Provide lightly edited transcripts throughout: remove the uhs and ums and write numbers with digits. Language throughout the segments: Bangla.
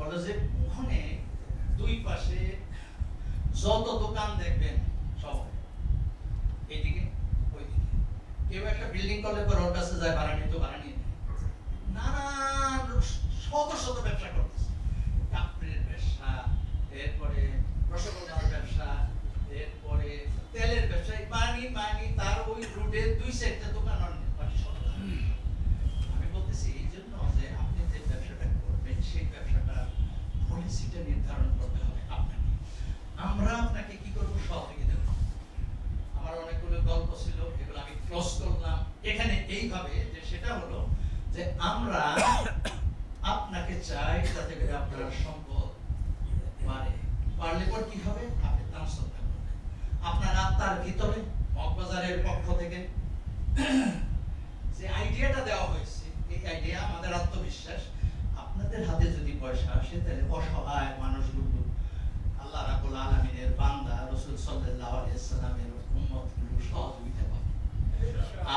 হলো যে ওখানে দুই পাশে যত দোকান দেখবেন সব এইদিকে ওইদিকে, কেউ একটা বিল্ডিং করলে পর ওর কাছে যায় ভাড়া নিতে, ভাড়া নিয়ে নানান শত শত ব্যবসা করতেছে, কাপড়ের ব্যবসা, এরপরে রসগোল্লার ব্যবসা, এরপরে তেলের ব্যবসা, মানি তার ওই রুটে দুই চারটা দোকান অনেক। আমি বলতেছি এই জন্য যে আপনি যে ব্যবসাটা করবেন সেই ব্যবসাটা পলিসিটা নির্ধারণ করতে হবে আপনাকে। আমরা আপনাকে কি করবো সহযোগিতা দেব। আমার অনেকগুলো গল্প ছিল, এগুলো আমি ক্লোজ করলাম এখানে এইভাবে যে সেটা হলো যে আমরা আপনাকে চাই যাতে করে আপনার সম্পদ বাড়লে পর কি হবে, আপনি ট্রান্সফার করবেন আপনার আত্মার ভিতরে। মগবাজারের পক্ষ থেকে যে আইডিয়াটা দেওয়া হয়েছে, এই আইডিয়া আমাদের আত্মবিশ্বাস। আপনাদের হাতে যদি পয়সা আসে তাহলে অসহায় মানুষগুলো, আল্লাহ রাব্বুল আলামিনের বান্দা, রাসূল সাল্লাল্লাহু আলাইহি সাল্লামের উম্মতগুলো সহযোগিতা পাবে।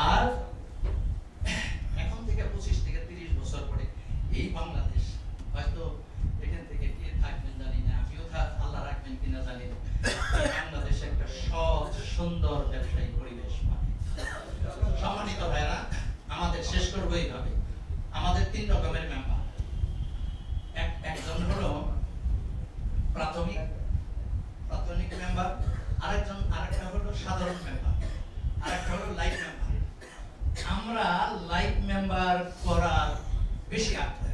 আর এখন থেকে 25 থেকে 30 বছর পরে এই বাংলাদেশ হয়তো এখান থেকে কে থাকবেন জানি না, আমিও আল্লাহ রাখবেন কিনা জানি না, বাংলাদেশে একটা সহজ সুন্দর ব্যবসায়ী পরিবেশ পাবে। সম্মানিত ভাইরা, আমাদের শেষ করবো এইভাবে। আমাদের 3 রকমের মেম্বার। একজন হলো প্রাথমিক মেম্বার, আরেকটা হলো সাধারণ মেম্বার, আরেকটা হলো লাইফ মেম্বার। আমরা লাইফ মেম্বার করার বেশি আগ্রহী।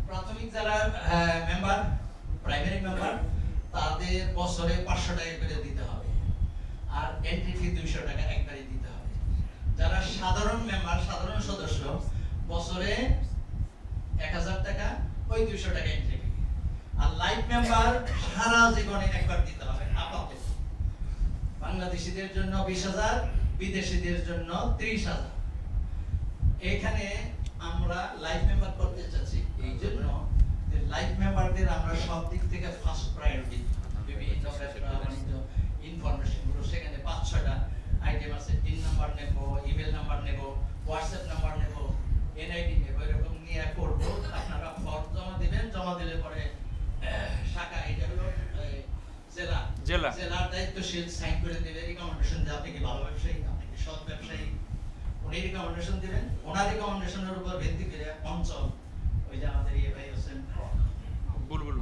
প্রাথমিক যারা মেম্বার, প্রাইমারি মেম্বার, তাদের বছরে 500 টাকা করে দিতে হবে, আর এন্ট্রি ফি 200 টাকা একবারে দিতে হবে। যারা সাধারণ মেম্বার, সাধারণ সদস্য, বছরে 1000 টাকা, ওই 200 টাকা এন্ট্রি ফি। আর লাইফ মেম্বার সারা জীবনে একবার দিতে হবে আপাতত। বাংলাদেশীদের জন্য 20,000, বিদেশিদের জন্য 30,000। এখানে আমরা লাইফ মেম্বার করতে চাচ্ছি এই জন্য যে লাইফ মেম্বারদের আমরা সব দিক থেকে ফার্স্ট প্রায়োরিটি, বিভিন্ন বাণিজ্য ইনফরমেশন গুলো সেখানে 5-6টা আইটেম আছে। পিন নাম্বার নেব, ইমেল নাম্বার নেব, হোয়াটসঅ্যাপ নাম্বার নেব, এনআইডি নেব, এরকম নিয়ে করব। আপনারা ফর্ম জমা দিবেন, জমা দিলে পরে শাখা, এটা হলো জেলার দায়িত্বশীল সাইন করে দেবে, রিকমেন্ডেশন দেবে আপনি কি ভালো ব্যবসায়ী, আপনি কি সৎ ব্যবসায়ী, উনি রিকমেন্ডেশন দিবেন। ওনার রিকমেন্ডেশনের উপর ভিত্তি করে অঞ্চল, ওই যে আমাদের ভাই আছেন বুলবুল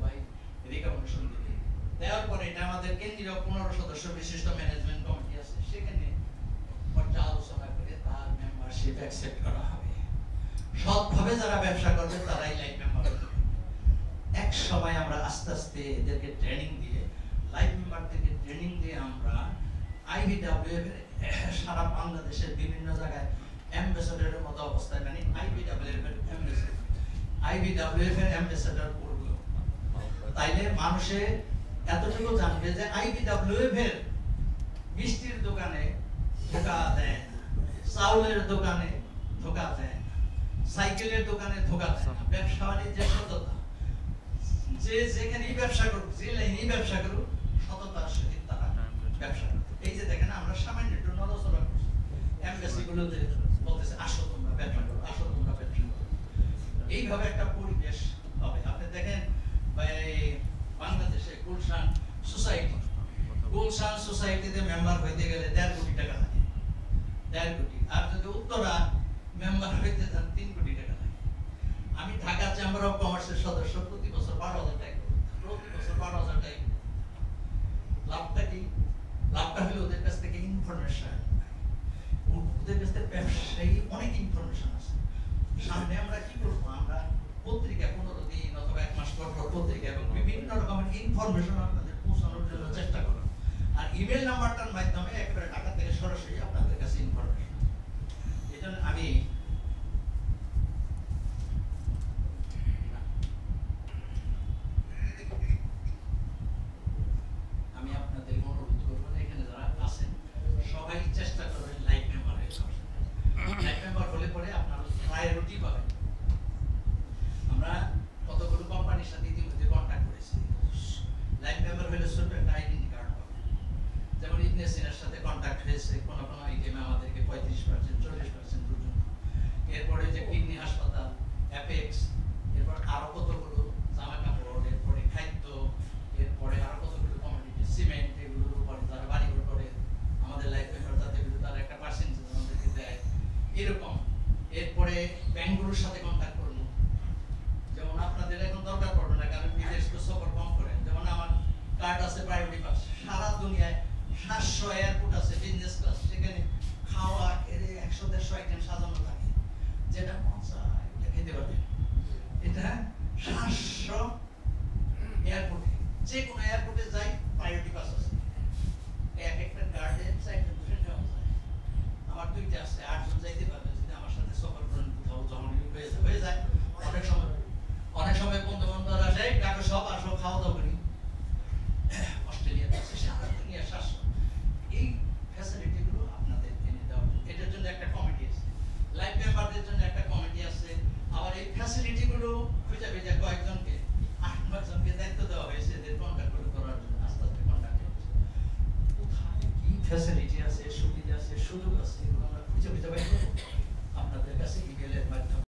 ভাই রিকমেন্ডেশন দিবে। দেওয়ার পরে এটা আমাদের কেন্দ্রীয় 15 সদস্য বিশিষ্ট ম্যানেজমেন্ট কমিটি আছে, সেখানে পর্যালোচনা করে তার মেম্বারশিপ অ্যাকসেপ্ট করা হবে। সৎভাবে যারা ব্যবসা করবে তারাই লাইফ মেম্বার হবে। এক সময় আমরা আস্তে আস্তে এদেরকে ট্রেনিং দিয়ে, লাইফ মেম্বারদেরকে ট্রেনিং দিয়ে আমরা আইবিডব্লিউএফ সারা বাংলাদেশের বিভিন্ন জায়গায় অ্যাম্বাসেডরের মতো অবস্থায়, মানে আইবিডব্লিউএফ এর অ্যাম্বাসেডর করব। তাইলে মানুষে এতটুকু জানবে যে আইবিডব্লিউএফ এর মিষ্টির দোকানে ধোকা দেয় না, চাউলের দোকানে ধোকা দেয় না, সাইকেলের দোকানে ধোকা দেয় না। ব্যবসা বাণিজ্যের সততা, যে যেখানেই ব্যবসা করুক, যে লাইনেই ব্যবসা করুক, সততার সহিত তারা ব্যবসা করুক। এই যে দেখেন আমরা সামান্য একটু নড়াচড়া করছি, এমবেসি গুলোতে বলতেছে আসো তোমরা ব্যবসা করো, আসো তোমরা ব্যবসা করো। এইভাবে একটা পরিবেশ হবে। আপনি দেখেন বাংলাদেশে গুলশান সোসাইটিতে মেম্বার হইতে গেলে 1.5 কোটি টাকা লাগে, 1.5 কোটি। আর যদি উত্তরা মেম্বার হইতে যান 3 কোটি টাকা লাগে। আমি ঢাকা চেম্বার অফ কমার্সের সদস্য, প্রতি বছর 12,000 টাকা, প্রতি বছর 12,000 টাকা। লাভটা কি? লাভটা হলো ওদের কাছ থেকে ইনফরমেশন, ওদের কাছ থেকে ব্যবসায়ী অনেক ইনফরমেশন আছে। সামনে আমরা কি করবো, আমরা পত্রিকা 15 দিন অথবা 1 মাস পর পর পত্রিকা এবং বিভিন্ন রকমের ইনফরমেশন আপনাদের পৌঁছানোর জন্য চেষ্টা করব। আর ইমেল নাম্বারটার মাধ্যমে একেবারে ঢাকা থেকে সরাসরি আপনাদের কাছে ইনফরমেশন। এজন্য আমি আপনাদের অনুরোধ করবো, এখানে যারা আছেন সবাই চেষ্টা করবেন লাইফ মেম্বার হয়ে যাওয়ার। লাইফ মেম্বার হলে পরে আপনারা প্রায়োরিটি পাবেন। আমরা কতগুলো কোম্পানির সাথে ইতিমধ্যে কন্ট্যাক্ট করেছি। লাইফ মেম্বার হলে ছোট একটা আইডেন্টি কার্ড পাবেন। যেমন ইবনে সিনার সাথে কন্ট্যাক্ট হয়েছে, কোন কোন আইটেমে আমাদেরকে 35%, 40% পর্যন্ত কার্ড আছে প্রায়োরিটি পাস। সারা দুনিয়ায় 700 এয়ারপোর্ট আছে বিজনেস ক্লাস, সেখানে খাওয়া এর 100-150 আইটেম সাজানো থাকে, যেটা মন চায় এটা খেতে পারবে। এটা 700 এয়ারপোর্টে, যে কোনো এয়ারপোর্টে যাই প্রায়োরিটি পাস আছে, এক একটা কার্ডে 4জন বসে নেওয়া যায়। আমার 2টা আছে, 8 জন যাইতে পারবে যদি আমার সাথে সফর করেন, কোথাও যখন হয়ে যায়। অনেক সময় বন্ধু বান্ধবরা আসে, কাকু সব আসো খাওয়া দাওয়া করি। অস্ট্রেলিয়াতে আছে সারা দুনিয়া 700। এই ফ্যাসিলিটি গুলো আপনাদের এনে দেওয়া, এটার জন্য একটা কমিটি আছে, লাইফ মেম্বারদের জন্য একটা কমিটি আছে। আবার এই ফ্যাসিলিটি গুলো খুঁজে পেয়ে কয়েকজনকে 8-9 জনকে দায়িত্ব দেওয়া হয়েছে এদের কন্ট্যাক্ট করে করার জন্য। আস্তে আস্তে কন্ট্যাক্ট হচ্ছে কোথায় কি ফ্যাসিলিটি আছে, সুবিধা আছে, সুযোগ আছে,